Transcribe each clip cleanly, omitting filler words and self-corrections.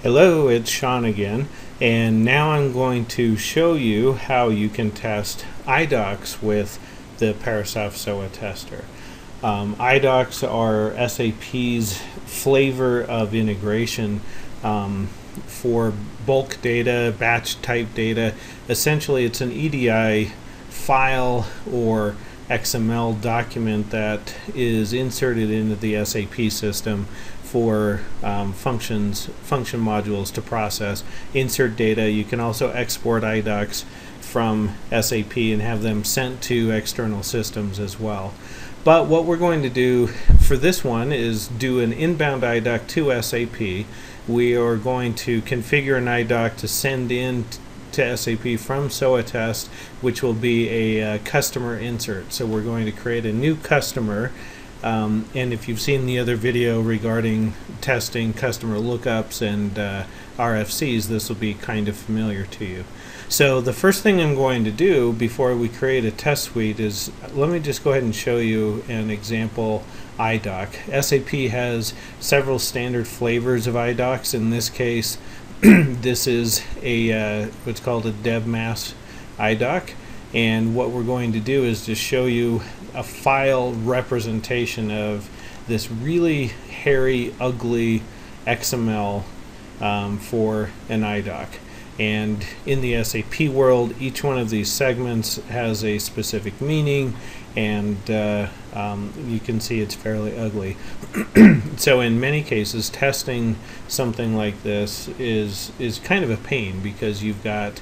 Hello, it's Sean again, and now I'm going to show you how you can test IDOCs with the Parasoft SOA tester. IDOCs are SAP's flavor of integration for bulk data, batch type data. Essentially, it's an EDI file or XML document that is inserted into the SAP system for function modules to process, insert data. You can also export IDOCs from SAP and have them sent to external systems as well. But what we're going to do for this one is do an inbound IDOC to SAP. We are going to configure an IDOC to send in to SAP from SOATest, which will be a customer insert. So we're going to create a new customer, and if you've seen the other video regarding testing customer lookups and RFCs, this will be kind of familiar to you. So the first thing I'm going to do before we create a test suite is, let me just go ahead and show you an example IDOC. SAP has several standard flavors of IDOCs. In this case, this is a what's called a DevMass IDOC, and what we're going to do is just show you a file representation of this really hairy, ugly XML for an IDOC. And in the SAP world, each one of these segments has a specific meaning, and you can see it's fairly ugly. So in many cases, testing something like this is kind of a pain, because you've got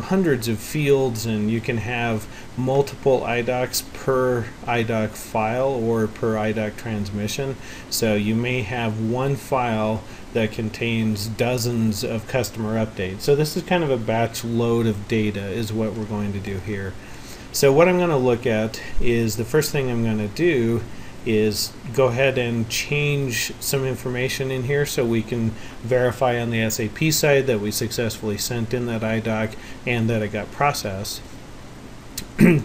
hundreds of fields, and you can have multiple IDOCs per IDOC file or per IDOC transmission. So you may have one file that contains dozens of customer updates. So this is kind of a batch load of data is what we're going to do here. So what I'm going to look at is, the first thing I'm going to do is go ahead and change some information in here so we can verify on the SAP side that we successfully sent in that IDOC and that it got processed.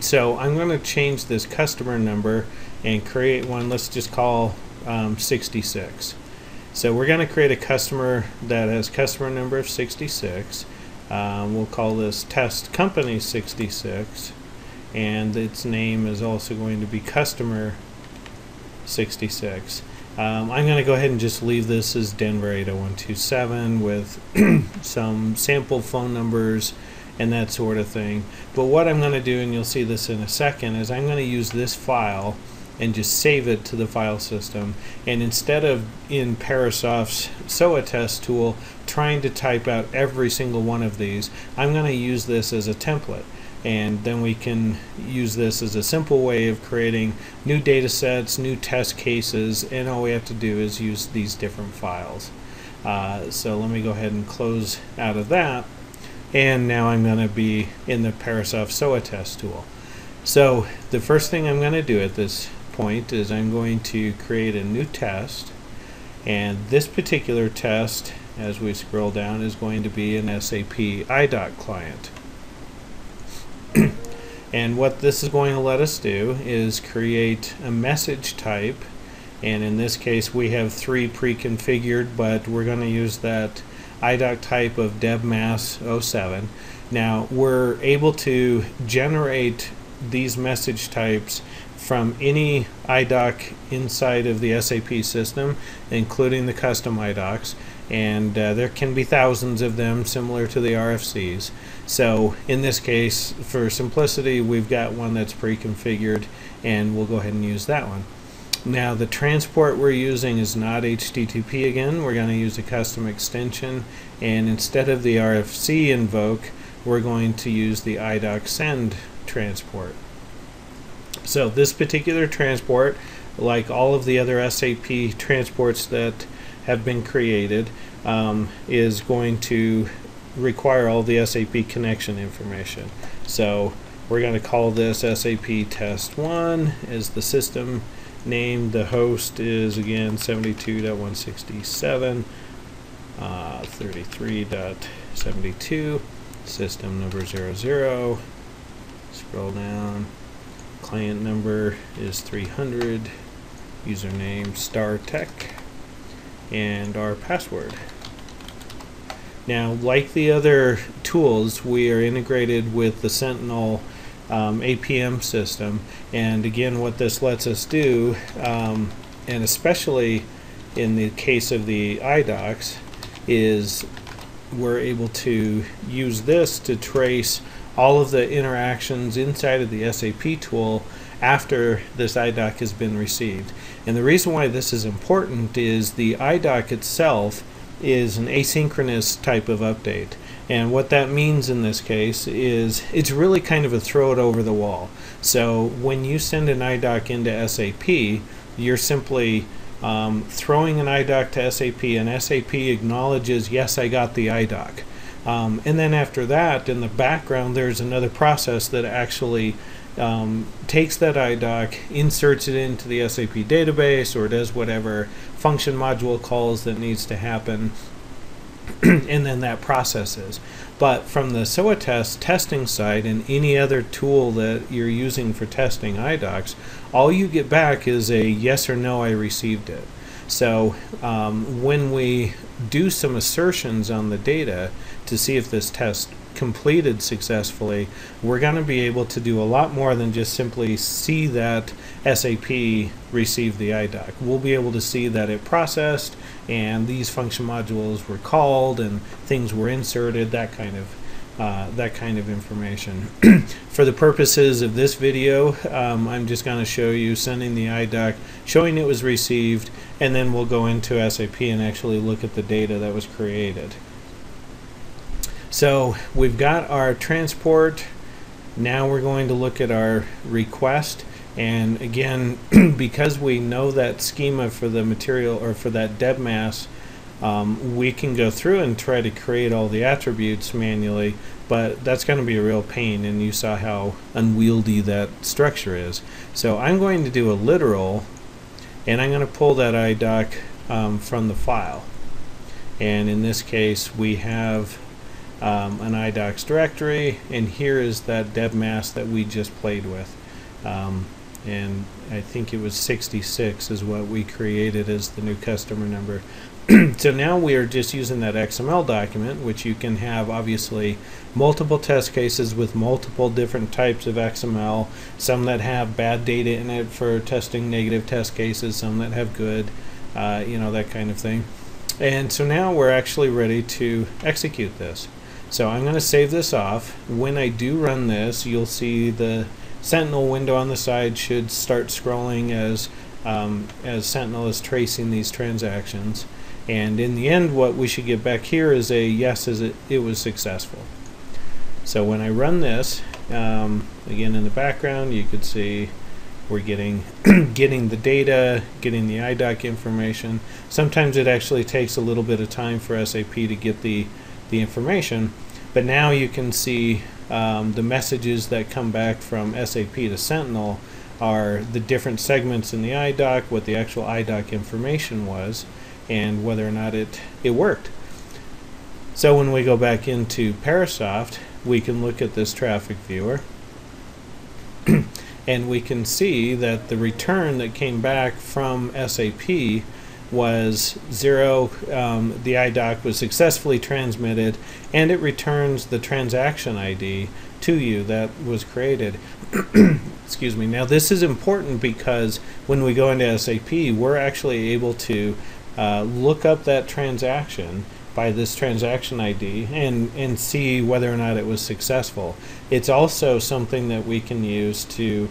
So I'm going to change this customer number and create one. Let's just call 66. So we're going to create a customer that has customer number of 66. We'll call this test company 66, and its name is also going to be customer 66. I'm going to go ahead and just leave this as Denver 80127 with some sample phone numbers and that sort of thing. But what I'm going to do, and you'll see this in a second, is I'm going to use this file and just save it to the file system. And instead of in Parasoft's SOATest tool trying to type out every single one of these, I'm going to use this as a template. And then we can use this as a simple way of creating new data sets, new test cases, and all we have to do is use these different files. So let me go ahead and close out of that, and now I'm going to be in the Parasoft SOATest tool. So the first thing I'm going to do at this point is I'm going to create a new test, and this particular test, as we scroll down, is going to be an SAP IDOC client. And what this is going to let us do is create a message type, and in this case we have 3 pre-configured, but we're going to use that IDOC type of DevMass 07. Now we're able to generate these message types from any IDOC inside of the SAP system, including the custom IDOCs, and there can be thousands of them, similar to the RFCs. So in this case, for simplicity, we've got one that's pre-configured, and we'll go ahead and use that one. Now the transport we're using is not HTTP again. We're going to use a custom extension, and instead of the RFC invoke, we're going to use the IDOC send transport. So this particular transport, like all of the other SAP transports that have been created, is going to require all the SAP connection information. So we're going to call this SAP test 1 as the system name. The host is again 72.167 33.72, system number 00. Scroll down. Client number is 300, username StarTech, and our password Now, like the other tools, we are integrated with the Sentinel APM system, and again, what this lets us do, and especially in the case of the IDOCs, is we're able to use this to trace all of the interactions inside of the SAP tool after this IDOC has been received. And the reason why this is important is the IDOC itself is an asynchronous type of update. And what that means in this case is it's really kind of a throw it over the wall. So when you send an IDOC into SAP, you're simply throwing an IDOC to SAP, and SAP acknowledges, yes, I got the IDOC. And then after that, in the background, there's another process that actually takes that IDOC, inserts it into the SAP database, or does whatever function module calls that needs to happen, and then that processes. But from the SOATest testing side and any other tool that you're using for testing IDOCs, all you get back is a yes or no, I received it. So when we do some assertions on the data to see if this test completed successfully, we're going to be able to do a lot more than just simply see that SAP received the IDOC. We'll be able to see that it processed and these function modules were called and things were inserted, that kind of information. For the purposes of this video, I'm just going to show you sending the IDOC, showing it was received, and then we'll go into SAP and actually look at the data that was created. So we've got our transport. Now we're going to look at our request, and again, because we know that schema for the material or for that deb mass, we can go through and try to create all the attributes manually, but that's going to be a real pain, and you saw how unwieldy that structure is. So I'm going to do a literal, and I'm going to pull that IDOC from the file, and in this case we have an IDOCs directory, and here is that deb mass that we just played with, and I think it was 66 is what we created as the new customer number. So now we are just using that XML document, which you can have obviously multiple test cases with multiple different types of XML, some that have bad data in it for testing negative test cases, some that have good, you know, that kind of thing. And so now we're actually ready to execute this. So I'm going to save this off. When I do run this, you'll see the Sentinel window on the side should start scrolling as Sentinel is tracing these transactions. And in the end, what we should get back here is a yes, as it was successful. So when I run this, again in the background, you could see we're getting getting the data, getting the IDOC information. Sometimes it actually takes a little bit of time for SAP to get the information, but now you can see the messages that come back from SAP to Sentinel are the different segments in the IDOC, what the actual IDOC information was, and whether or not it worked. So when we go back into Parasoft, we can look at this traffic viewer and we can see that the return that came back from SAP was 0. The IDOC was successfully transmitted, and it returns the transaction ID to you that was created. Excuse me. Now this is important because when we go into SAP, we're actually able to look up that transaction by this transaction ID and see whether or not it was successful. It's also something that we can use to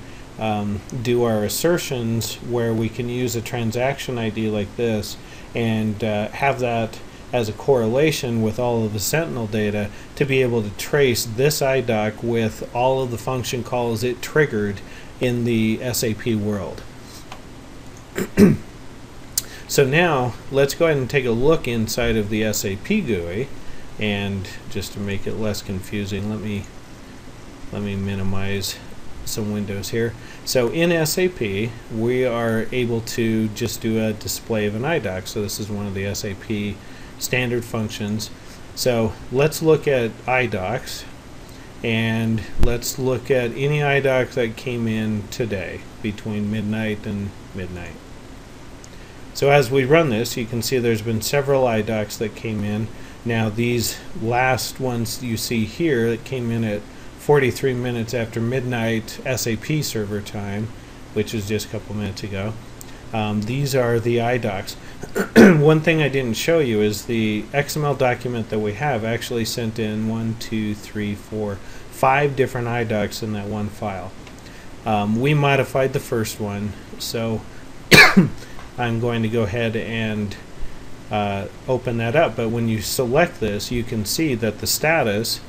do our assertions, where we can use a transaction ID like this and have that as a correlation with all of the Sentinel data to be able to trace this IDOC with all of the function calls it triggered in the SAP world. So now let's go ahead and take a look inside of the SAP GUI, and just to make it less confusing, let me minimize some windows here. So in SAP we are able to just do a display of an IDOC. So this is one of the SAP standard functions. So let's look at IDOCs, and let's look at any IDOC that came in today between midnight and midnight. So as we run this, you can see there's been several IDOCs that came in. Now these last ones you see here that came in at 43 minutes after midnight SAP server time, which is just a couple minutes ago. These are the IDOCs. One thing I didn't show you is the XML document that we have actually sent in 5 different IDOCs in that one file. We modified the first one, so I'm going to go ahead and open that up. But when you select this, you can see that the status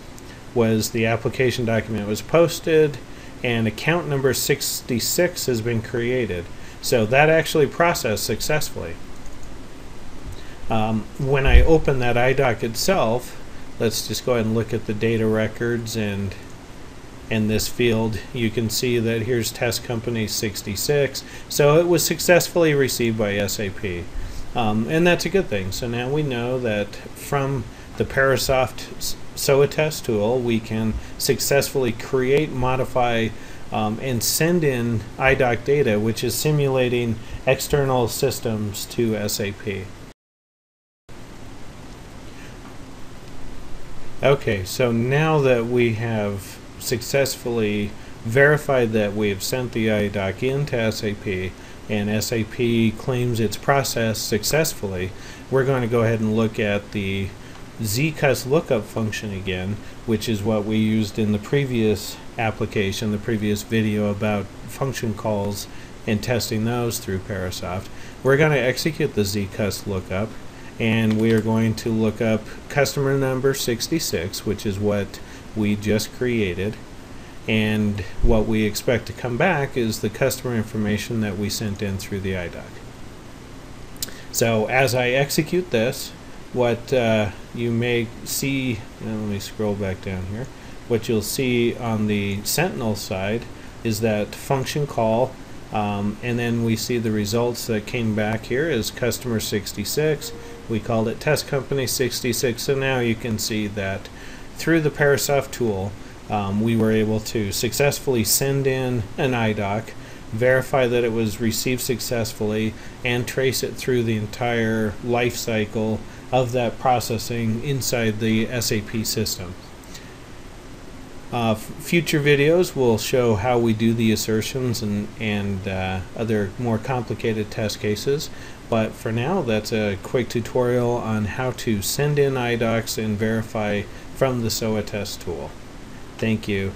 was the application document was posted and account number 66 has been created. So that actually processed successfully. When I open that IDOC itself, let's just go ahead and look at the data records, and in this field you can see that here's test company 66. So it was successfully received by SAP. And that's a good thing. So now we know that from the Parasoft SOATest tool we can successfully create, modify, and send in IDOC data, which is simulating external systems to SAP. Okay, so now that we have successfully verified that we have sent the IDOC into SAP and SAP claims its process successfully, we're going to go ahead and look at the zcus lookup function again, which is what we used in the previous application, the previous video about function calls and testing those through Parasoft. We're going to execute the zcus lookup, and we are going to look up customer number 66, which is what we just created, and what we expect to come back is the customer information that we sent in through the IDOC. So as I execute this, what you may see, let me scroll back down here, what you'll see on the Sentinel side is that function call, and then we see the results that came back here as customer 66. We called it test company 66, so now you can see that through the Parasoft tool we were able to successfully send in an IDOC, verify that it was received successfully, and trace it through the entire life cycle of that processing inside the SAP system. Future videos will show how we do the assertions and other more complicated test cases, but for now that's a quick tutorial on how to send in IDOCs and verify from the SOATest tool. Thank you.